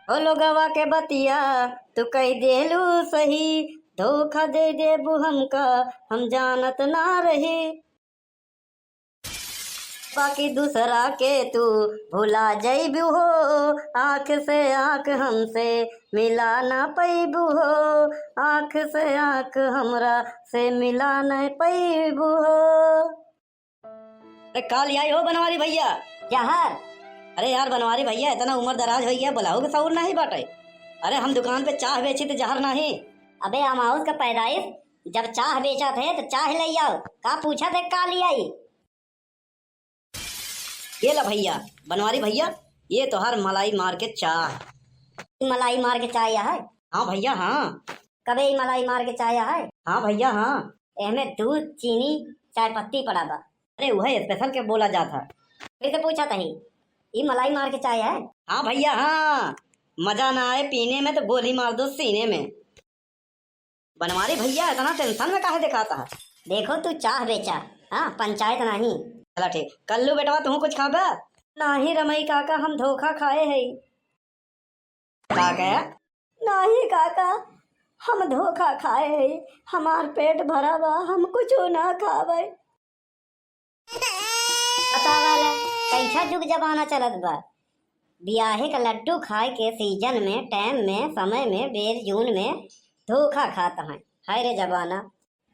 ओ लोगवा के बतिया तू कह देलू सही, धोखा दे देबू हमका हम जानत ना रही। बाकी दूसरा के तू भुला जइबू हो, आँख से आँख हमसे मिला ना पैबू हो, आँख से आँख हमरा से मिला न पैबू हो। अरे काल आई हो बनवारी भैया क्या हार। अरे यार बनवारी भैया इतना उम्र दराज हो गया, बुलाओ के सऊर नहीं बाटे। अरे हम दुकान पे चाह बेची तो जहर नहीं। अबे अमाउस का पैदाइश जब चाह बेचा थे तो चाह ले आओ, का पूछा थे का लिया ये ला भैया बनवारी भैया, ये तो हर मलाई मार के चाह। मलाई मार के चाय है? हाँ भैया हाँ। कबे मलाई मार के चाय है? हाँ भैया हाँ। इसमें दूध चीनी चाय पत्ती पड़ा था। अरे वह स्पेशल के बोला जाता। फिर से पूछा था ये मलाई मार के चाय है? हाँ भैया हाँ। मजा ना आए पीने में तो गोली मार दो सीने में। बनवारी भैया इतना टेंशन में काहे दिखाता है? देखो तू चाह बेचा, हाँ पंचायत नहीं। चला ठीक, कल्लू बेटवा तू कुछ खाबा? नहीं रमई काका हम धोखा खाए है। का कहा? नहीं काका हम धोखा खाए है, हमार पेट भरा बा हम कुछ ना खावे। कैसा जुग जमाना चलत बा, बियाहे का लड्डू खाए के सीजन में टाइम में समय में बेर जून में धोखा खाता है। हाय रे जमाना।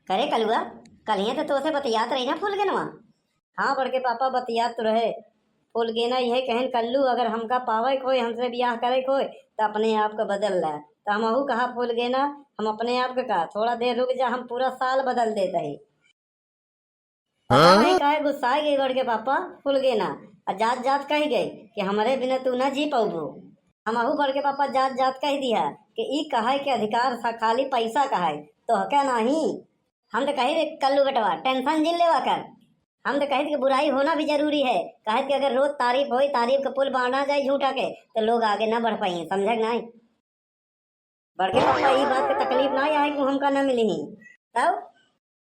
करे कलुआ कल ही तो से बतियात रही ना फूल गेनवा। हाँ बड़के पापा बतियात तो रहे। फूल गेना यह कहन कल्लू अगर हमका पावे कोई हमसे ब्याह करे कोई तो अपने आप को बदल ला। तो हमहू कहा फूल गेना हम अपने आप को कहा थोड़ा देर रुक जा, हम पूरा साल बदल देते ही। काहे गुस्सा गई बड़के पापा फूल गेना और जात जात कही गई कि हमारे बिना तू ना जी पाऊबो। हमहू बड़के पापा जात जात कह दिया कि ई कहा के अधिकार खाली पैसा कहा तो हका नहीं। हम तो कही कल्लू बेटवा टेंशन जिल लेवा कर। हम तो कहते कि बुराई होना भी जरूरी है, कहे कि अगर रोज तारीफ हो तारीफ का पुल बांधा जाए झूठा के तो लोग आगे ना बढ़ पाए। समझ नहीं बड़के पापा ये बात की तकलीफ नहीं आए कि हमका न मिली ही। तब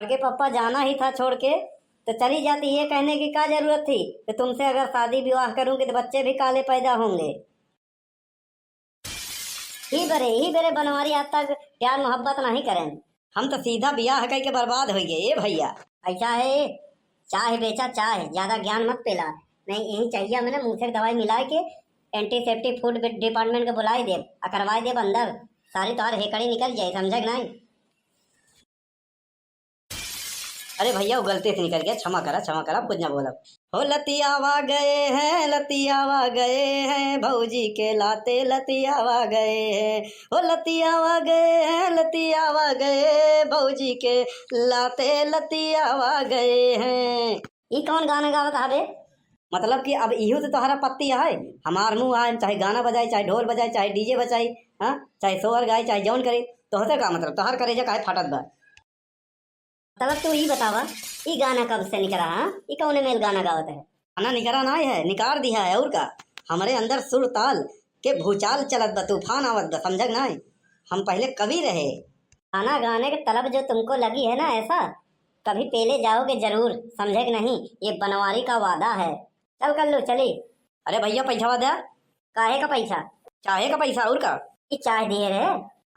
बड़के पापा जाना ही था छोड़ के तो चली जाती, ये कहने की क्या जरूरत थी कि तुमसे अगर शादी विवाह करूंगी तो बच्चे भी काले पैदा होंगे। ही बरे बनवारी आज तक प्यार मोहब्बत नहीं करें, हम तो सीधा ब्याह कह के बर्बाद हो गए। ये भैया ऐसा है, चाय बेचा चाय ज्यादा ज्ञान मत पेला। नहीं यही चाहिए मैंने मुँह से दवाई मिला के एंटीसेप्टिक फूड डिपार्टमेंट को बुलाई दे करवाई दे अंदर सारी तार हेकड़ी निकल जाए। समझ नहीं? अरे भैया वो गलती से निकल गया, क्षमा करा कुछ ना बोला। हो लतियावा गए हैं भौजी के लाते लतियावा गए हैं। हो लतियावा गए भौजी के लाते लतियावा गए हैं। ये कौन गाना गावत हवे? मतलब कि अब इहो तो तोहरा पत्ती है, हमार मुँह आए चाहे गाना बजाए चाहे ढोल बजाए चाहे डीजे बजाई, हाँ चाहे सोहर गाए चाहे जौन करे तो होते का मतलब तोहर करे जा काहे फाटत बा। तब तू ही बतावा ये गाना कब से निकला? हाँ ये कौन मेल गाना गावत है? गाना निकला ना है निकार दिया है और का हमारे अंदर सुर ताल के भूचाल चलत बा, तूफान आवत बा। समझ नहीं? हम पहले कवि रहे। गाना गाने के तलब जो तुमको लगी है ना ऐसा कभी पेले जाओगे जरूर। समझे कि नहीं? ये बनवारी का वादा है। चल कर लो चली। अरे भैया पैसा वादा काहे का पैसा? चाहे का पैसा और का ये चाय दिए रे।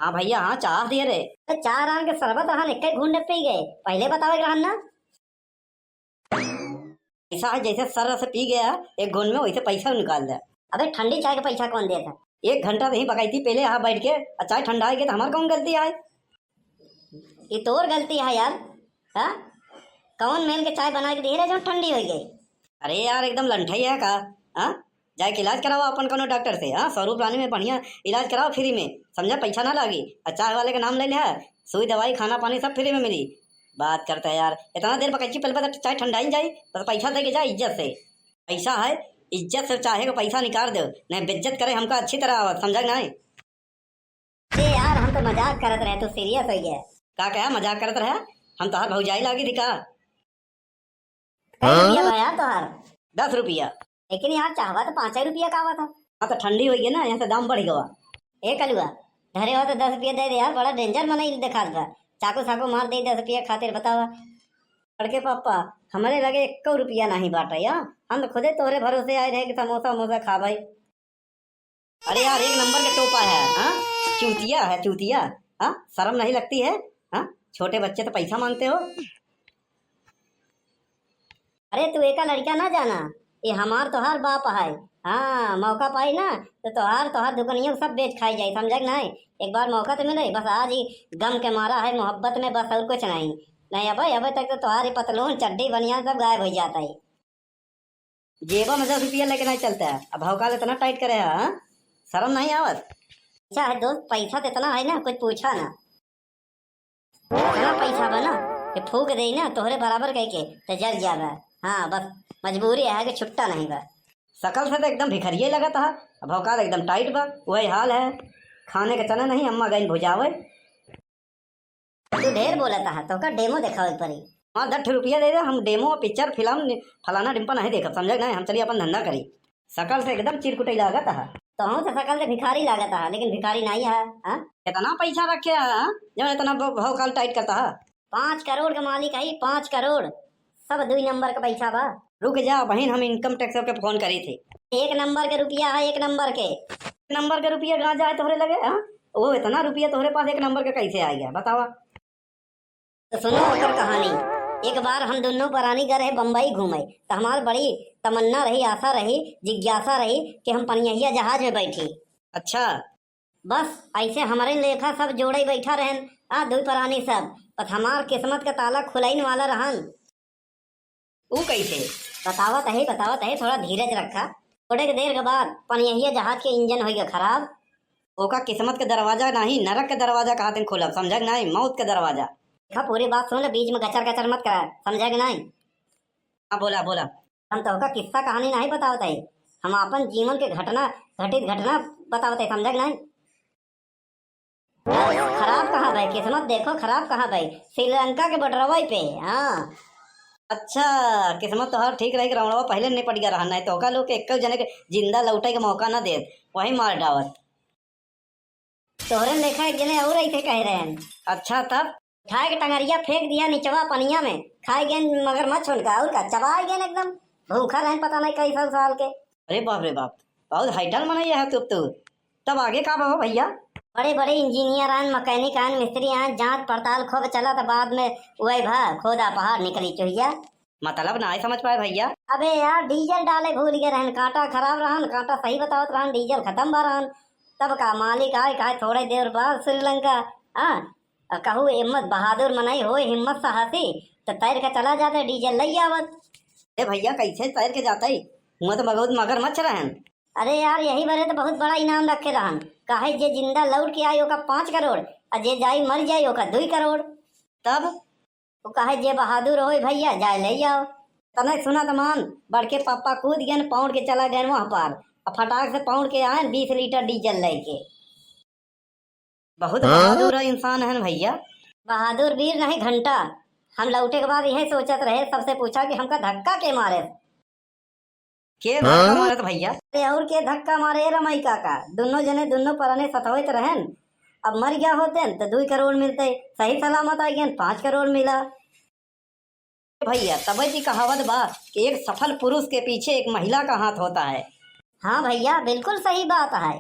हाँ भैया हाँ चाह दिए रे। तो चाह रान के शरबत रहन एक घूंढ पे गए पहले बतावे रहन ना। ऐसा है जैसे सर से पी गया एक घूंढ में वैसे पैसा निकाल दे। अबे ठंडी चाय का पैसा कौन देता? 1 घंटा नहीं पकाई पहले यहाँ बैठ के चाय ठंडा आएगी तो हमारी कौन गलती है? ये तोर गलती है यार। हाँ कौन मेल के चाय बना के दे रहे जो ठंडी हो गई? अरे यार एकदम लंठाई है का। हाँ जाके इलाज कराओ अपन कोनो डॉक्टर से। हाँ 100 रुपये में बढ़िया इलाज कराओ फ्री में। समझा? पैसा ना लागी। चाय वाले का नाम ले लिया सुई दवाई खाना पानी सब फ्री में मिली। बात करता है यार इतना देर पकड़ी पहले पता चाय ठंडा ही जाए बस पैसा दे के जाए इज्जत से। पैसा है इज्जत से चाहे को पैसा निकाल दो नहीं बेइज्जत करे हमका अच्छी तरह आवत। समझा नहीं? अरे यार हम तो मजाक करत रहे तू सीरियस हो गया का? क्या मजाक करत रहे? हम तोहार भौजाई लागी दिखा। यार तोहार 10 रुपया लेकिन यहाँ चाहवा तो 5 रुपया का हुआ था। हाँ तो ठंडी हुई है ना यहाँ से दाम बढ़ गया। ए कलुआ धरे हो तो 10 रुपया दे दे यार, बड़ा डेंजर मना दिखा था। चाकू चाकू मार दे 10 रुपया खातिर बतावा। बड़के पापा हमारे लगे 1 रुपया नहीं बांटा यार, हम तो खुदे तोहरे भरोसे आए रहे कि समोसा वमोसा खा भाई। अरे यार एक नंबर का टोपा है। हाँ, चूतिया है चूतिया। हाँ, शर्म नहीं लगती है। हाँ, छोटे बच्चे तो पैसा मांगते हो। अरे तू एका लड़का ना जाना, ये हमार तोहार बाप है। हाँ, मौका पाई ना तो तोहार दुकनियों सब बेच खाई जाए, समझ नहीं। एक बार मौका तो मिले, बस आज ही गम के मारा है मोहब्बत में, बस और कुछ नहीं। नहीं अबे तक तो तुम्हारी पतलून चड्डी बनियान सब गायब हो जाता है। जेबा में 10 रुपया लेके नहीं चलता है, अब भौकाल इतना टाइट करे है। हाँ? शर्म नहीं आवत। अच्छा है दोस्त, पैसा तो इतना है ना, कुछ पूछा ना। इतना पैसा बना कि फूक दे ना तोहरे बराबर कह के तो जल जावे। हाँ बस मजबूरी है कि छुट्टा नहीं बा। शकल से तो एकदम भिखरिये लगा था, अब भौकाल एकदम टाइट बा। वही हाल है, खाने के चना नहीं अम्मा गई भुजावे। तू ढेर बोला था तो का डेमो दिखावे पड़ी। हाँ 10 रुपया दे दे, हम डेमो पिक्चर फिल्म फलाना डिम्पा नहीं देखा, समझ नहीं। हम चलिए अपन धंधा करी। शकल से एकदम चिरकुटाई लागत है। तो हम तो शकल से भिखारी लागत है, लेकिन भिखारी नहीं है। हाँ? इतना पैसा रखे है जब इतना भौकाल टाइट करता है। 5 करोड़ का मालिक है, 5 करोड़, सब 2 नंबर का पैसा बा। रुक जा बहन, हम इनकम टैक्स के फोन करी थी। 1 नंबर के रुपया है, 1 नंबर के रुपया कहाँ जाए तोहरे लगे। हाँ, वो इतना रुपया तोहरे पास 1 नंबर का कैसे आ गया बतावा। तो सुनो ओकर कहानी। एक बार हम दोनों परानी गए बम्बई घूमे, तो हमार बड़ी तमन्ना रही, आशा रही, जिज्ञासा रही कि हम पनिया जहाज में बैठी। अच्छा, बस ऐसे हमारे लेखा सब जोड़े बैठा रहन। दो परानी सब, बस हमार किस्मत का ताला खुलाइन वाला रहन। वो कैसे? बतावत है, थोड़ा धीरज रखा। थोड़े के देर के बाद पनिया जहाज के इंजन हो गया खराब। ओका किस्मत के दरवाजा नहीं, नरक के दरवाजा कहा खोलब, समझ नहीं, मौत के दरवाजा। देखा पूरी बात सुन, बीच में गचर गचर मत करा, समझा कि नहीं। हाँ बोला बोला। हम तो का किस्सा कहानी नहीं बतावत है, हम अपन जीवन के घटित घटना बतावत है, समझा कि नहीं। खराब कहाँ भाई किस्मत, देखो खराब कहाँ भाई, श्रीलंका के बटरवा पे। हाँ अच्छा, किस्मत तो हर ठीक रही, रावणवा पहले नहीं पड़ गया रहा, नहीं तो का लोग एक जने के जिंदा लौटे के मौका ना दे, वही मार डावत। तोहरे लेखा एक जने और ऐसे कह रहे हैं। अच्छा तब खाए के टंगरिया फेंक दिया नीचवा पनिया में, खाए गए मगरमच्छ उनका, और का चबाए गए एकदम भूखा रहे पता नहीं कई साल के। अरे बाप रे बाप, बहुत हाइटल मनैया है तू। तब आगे का हो भैया? बड़े बड़े इंजीनियर आन, मैकेनिक आन, मिस्त्री आन, जांच पड़ताल खूब चला, तो बाद में वही भा खोदा पहाड़ निकली चुहिया। मतलब ना समझ पाए भैया। अबे यार डीजल डाले भूल गए रहन, कांटा खराब रहन, कांटा सही बतावत रहन, डीजल खत्म बा रहन। तब का मालिक आए कहा थोड़े देर बाद श्रीलंका। कहू हिम्मत बहादुर मनाई हो, हिम्मत साहसी, तो तैर के चला जाते, डीजल लई आवत। ए भैया कैसे तैर के जाता ही, हुआ तो बहुत मगरमच्छ रहन। अरे यार यही बरे तो बहुत बड़ा इनाम रखे रहन, काहे जे जिंदा लौट के आई ओका 5 करोड़, और जे जाई मर जाई ओका 2 करोड़। तब वो काहे जे बहादुर हो भैया जाए ले जाओ। तने सुना तमान बड़के पापा कूद गए, पौड़ के चला गए वहां पार, और फटाक से पौड़ के आए 20 लीटर डीजल लेके। बहुत बहादुर इंसान है भैया। बहादुर वीर नहीं घंटा। हम लौटे के बाद यही सोचत रहे, सबसे पूछा कि हमका धक्का के मारे, के धक्का मारे तो भैया। और के धक्का मारे रमई काका, दोनों जने दोनों पराने सतवत रहन, अब मर गया होते तो 2 करोड़ मिलते, सही सलामत आ गए 5 करोड़ मिला। भैया तब की कहावत बा कि एक सफल पुरुष के पीछे एक महिला का हाथ होता है। हाँ भैया बिल्कुल सही बात है।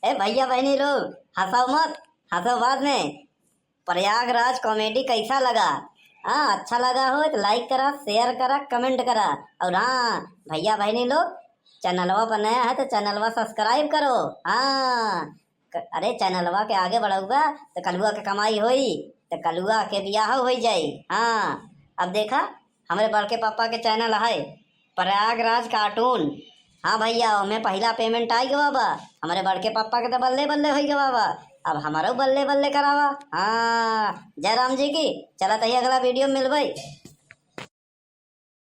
ए भैया बहनी लोग हंसो मत, हंसो बाद में। प्रयागराज कॉमेडी कैसा लगा? हाँ अच्छा लगा हो तो लाइक करा, शेयर करा, कमेंट करा, और हाँ भैया बहनी लोग चैनलवा पर नया है तो चैनलवा सब्सक्राइब करो। हाँ अरे चैनलवा के आगे बढ़ाऊगा तो कलुआ के कमाई होई, तो कलुआ के बियाह हो जाई। हाँ अब देखा हमारे बड़के पापा के चैनल है प्रयागराज कार्टून। हाँ भैया हमें पहला पेमेंट आई गवा बा, हमारे बड़के पापा के तो बल्ले बल्ले हो गवा बा, अब हमारा बल्ले बल्ले करावा। हाँ जय राम जी की। चला तही अगला वीडियो में मिलबई।